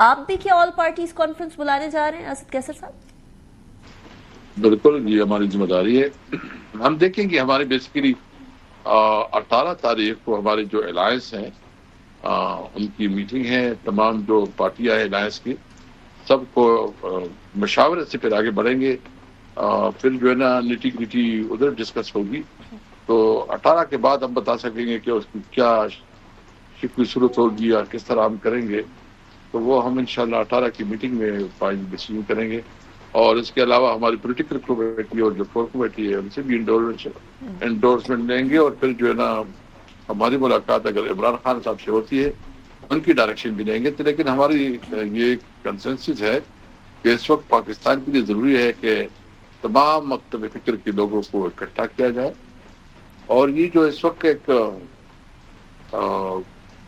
آپ بھی کیا آل پارٹیز کانفرنس بلانے جا رہے ہیں اسد قیصر صاحب؟ بالکل یہ ہماری ذمہ داری ہے. ہم دیکھیں گے ہمارے بیسیکلی 18 تاریخ کو ہمارے جو الائنس ہیں ان کی میٹنگ ہے. تمام جو پارٹیاں ہیں الائنس کی سب کو مشاورت سے پھر آگے بڑھیں گے. پھر جو ہے نا نٹی گریٹی ادھر ڈسکس ہوگی. تو 18 کے بعد ہم بتا سکیں گے کہ اس کی کیا شکلی صورت ہوگی اور کس طرح ہم کریں گے. تو وہ ہم انشاءاللہ 18 کی میٹنگ میں فائنل ڈیسیژن کریں گے. اور اس کے علاوہ ہماری پولیٹیکل کمیٹی اور جو کور کمیٹی ہے ان سے بھی انڈورسمنٹ لیں گے. اور پھر جو ہے نا ہماری ملاقات اگر عمران خان صاحب سے ہوتی ہے ان کی ڈائریکشن بھی لیں گے. لیکن ہماری یہ کنسنسس ہے کہ اس وقت پاکستان کے لیے ضروری ہے کہ تمام مکتب فکر کے لوگوں کو اکٹھا کیا جائے. اور یہ جو اس وقت ایک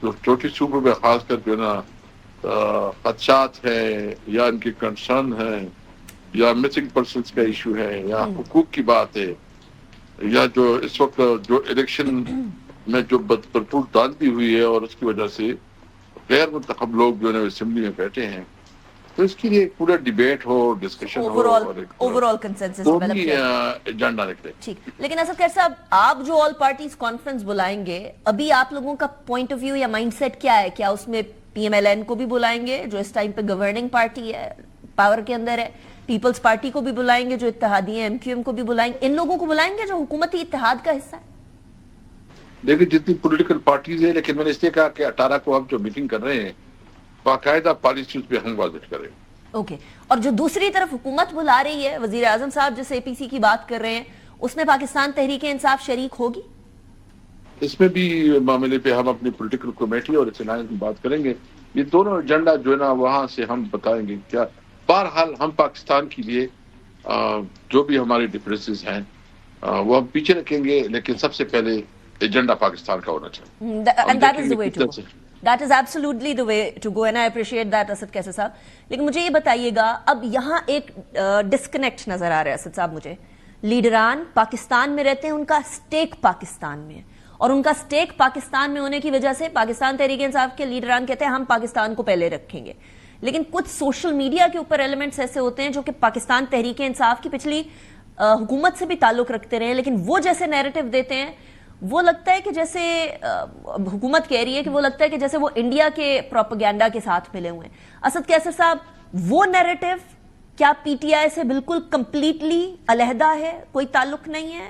جو چھوٹی صوبوں میں خاص کر جو ہے نا خدشات ہیں یا ان کے کنسرن ہیں یا مسنگ پرسنس کا ایشو ہے یا حقوق کی بات ہے یا جو اس وقت جو الیکشن میں جو بھرپور داندلی ہوئی ہے اور اس کی وجہ سے غیر منتخب لوگ جو ہے اسمبلی میں بیٹھے ہیں. تو اس کے لیے ایک پورا ڈیبیٹ ہو, ڈسکشن ہو اور اوور آل کنسنسس ڈیولپ کیا ایجنڈا نکلے. ٹھیک. لیکن اسد قیصر صاحب آپ جو آل پارٹیز کانفرنس بلائیں گے ابھی آپ لوگوں کا پوائنٹ آف ویو یا مائنڈ سیٹ کیا ہے؟ کیا اس میں پی ایم ایل این کو بھی بلائیں گے جو اس ٹائم پہ گورننگ پارٹی ہے, پاور کے اندر ہے, پیپلز پارٹی کو بھی بلائیں گے جو اتحادی ہیں, ایم کیو ایم کو بھی بلائیں گے, ان لوگوں کو بلائیں گے جو حکومتی اتحاد کا حصہ ہے؟ دیکھیں جتنی پولیٹیکل پارٹیز ہیں, لیکن میں نے اس لیے کہا کہ 18 کو ہم جو میٹنگ کر رہے ہیں باقاعدہ پالیسیز پہ ہم واضح کریں. اوکے. اور جو دوسری طرف حکومت بلا رہی ہے, وزیر اعظم صاحب جس اے پی سی کی بات کر رہے ہیں, اس میں پاکستان تحریک انصاف شریک ہوگی؟ اس میں بھی معاملے پہ ہم اپنی پولیٹیکل کمیٹی اور اس الائنس میں بات کریں گے. یہ دونوں ایجنڈا جو ہے نا وہاں سے ہم بتائیں گے. کیا بہرحال ہم پاکستان کے لیے جو بھی ہماری ڈفرینسز ہیں وہ ہم پیچھے رکھیں گے, لیکن سب سے پہلے ایجنڈا پاکستان کا ہونا چاہیے. And that is the way to go. That is absolutely the way to go and I appreciate that Asad قیصر صاحب. لیکن مجھے یہ بتائیے گا اب یہاں ایک ڈسکنیکٹ نظر آ رہا ہے اسد صاحب مجھے. لیڈران پاکستان میں رہتے ہیں, ان کا سٹیک پاکستان میں ہے, اور ان کا سٹیک پاکستان میں ہونے کی وجہ سے پاکستان تحریک انصاف کے لیڈران کہتے ہیں ہم پاکستان کو پہلے رکھیں گے. لیکن کچھ سوشل میڈیا کے اوپر ایلیمنٹس ایسے ہوتے ہیں جو کہ پاکستان تحریک انصاف کی پچھلی حکومت سے بھی تعلق رکھتے رہے, لیکن وہ جیسے نیریٹو دیتے ہیں وہ لگتا ہے کہ جیسے حکومت کہہ رہی ہے کہ وہ لگتا ہے کہ جیسے وہ انڈیا کے پروپیگنڈا کے ساتھ ملے ہوئے ہیں. اسد قیصر صاحب وہ نیریٹو کیا پی ٹی آئی سے بالکل کمپلیٹلی علیحدہ ہے, کوئی تعلق نہیں ہے؟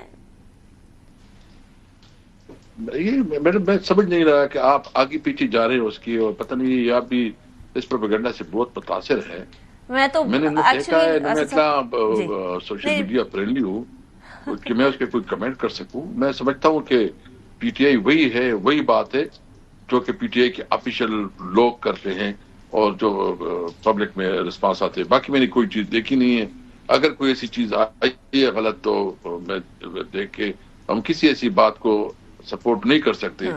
میں سمجھ نہیں رہا کہ آپ آگے پیچھے جا رہے ہیں اس کی, اور پتہ نہیں آپ بھی اس پروپیگنڈا سے بہت متاثر ہے. میں نے دیکھا ہے میں اتنا سوشل میڈیا فرینڈلی ہوں کہ میں اس کے کوئی کمنٹ کر سکوں. میں سمجھتا ہوں کہ پی ٹی آئی وہی ہے, وہی بات ہے جو کہ پی ٹی آئی کے آفیشیل لوگ کرتے ہیں اور جو پبلک میں رسپانس آتے ہیں. باقی میں نے کوئی چیز دیکھی نہیں ہے. اگر کوئی ایسی چیز آئی ہے غلط تو میں دیکھ کے ہم کسی ایسی بات کو سپورٹ نہیں کر سکتے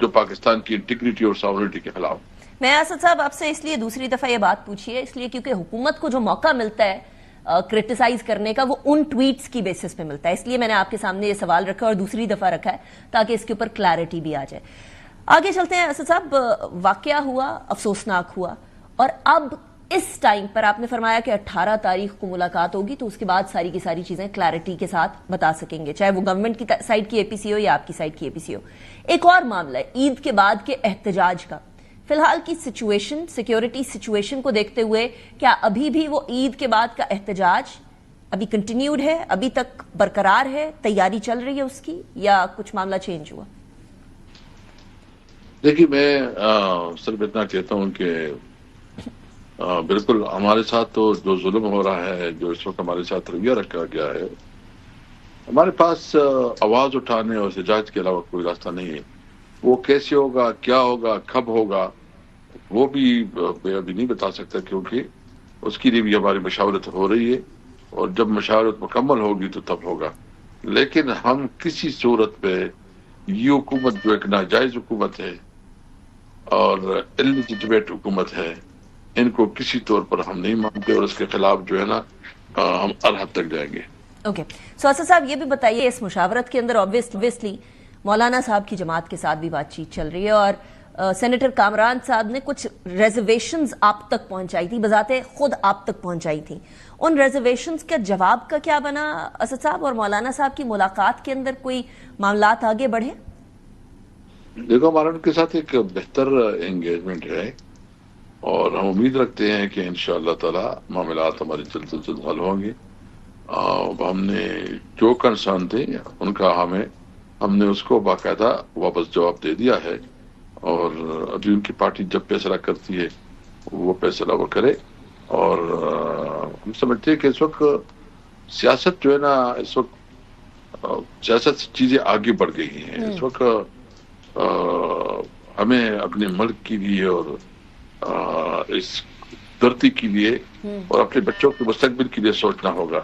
جو پاکستان کی انٹیگریٹی اور ساورنٹی کے خلاف. میں اسد صاحب آپ سے اس لیے دوسری دفعہ یہ بات پوچھی ہے اس لیے کیونکہ حکومت کو جو موقع ملتا ہے کرٹیسائز کرنے کا وہ ان ٹویٹس کی بیسس پہ ملتا ہے, اس لیے میں نے آپ کے سامنے یہ سوال رکھا اور دوسری دفعہ رکھا ہے تاکہ اس کے اوپر کلیئرٹی بھی آ جائے. آگے چلتے ہیں اسد صاحب. واقعہ ہوا, افسوسناک ہوا, اور اب اس ٹائم پر آپ نے فرمایا کہ 18 تاریخ کو ملاقات ہوگی تو اس کے بعد ساری کی ساری چیزیں کلیئرٹی کے ساتھ بتا سکیں گے, چاہے وہ گورنمنٹ کی سائڈ کی اے پی سی ہو یا آپ کی سائڈ کی اے پی سی ہو. ایک اور معاملہ ہے عید کے بعد کے احتجاج کا. فی الحال کی سچویشن, سیکیورٹی سچویشن کو دیکھتے ہوئے کیا ابھی بھی وہ عید کے بعد کا احتجاج ابھی کنٹینیوڈ ہے, ابھی تک برقرار ہے, تیاری چل رہی ہے اس کی, یا کچھ معاملہ چینج ہوا؟ دیکھیے میں صرف اتنا کہتا ہوں کہ بالکل ہمارے ساتھ تو جو ظلم ہو رہا ہے, جو اس وقت ہمارے ساتھ رویہ رکھا گیا ہے, ہمارے پاس آواز اٹھانے اور احتجاج کے علاوہ کوئی راستہ نہیں ہے. وہ کیسے ہوگا, کیا ہوگا, کب ہوگا, وہ بھی میں ابھی نہیں بتا سکتا کیونکہ اس کے لیے بھی ہماری مشاورت ہو رہی ہے, اور جب مشاورت مکمل ہوگی تو تب ہوگا. لیکن ہم کسی صورت پہ یہ حکومت جو ایک ناجائز حکومت ہے اور انلیجیٹمیٹ حکومت ہے, ان کو کسی طور پر ہم نہیں مانتے, اور اس کے خلاف جو ہے نا ہم ہر حد تک جائیں گے. اوکے. سو اسد صاحب یہ بھی بتائیے, اس مشاورت کے اندر obviously مولانا صاحب کی جماعت کے ساتھ بھی بات چیت چل رہی ہے, اور سینیٹر کامران صاحب نے کچھ ریزرویشنز آپ تک پہنچائی تھی، بذات خود آپ تک پہنچائی تھی، ان ریزرویشنز کے جواب کا کیا بنا؟ اسد صاحب اور مولانا صاحب کی ملاقات کے اندر کوئی معاملات آگے بڑھے؟ دیکھو ہمارا ان کے ساتھ ایک بہتر انگیجمنٹ ہے اور ہم امید رکھتے ہیں کہ انشاءاللہ تعالی معاملات ہمارے جلد سے جلد حل ہوں گے. ہم نے جو کنسرن تھے ان کا ہم نے اس کو باقاعدہ واپس جواب دے دیا ہے اور ابھی ان کی پارٹی جب فیصلہ کرتی ہے وہ فیصلہ وہ کرے. اور ہم سمجھتے ہیں کہ اس وقت سیاست جو ہے نا، اس وقت سیاست سے چیزیں آگے بڑھ گئی ہیں. اس وقت ہمیں اپنے ملک کے لیے اور اس دھرتی کے لیے اور اپنے بچوں کے مستقبل کے لیے سوچنا ہوگا.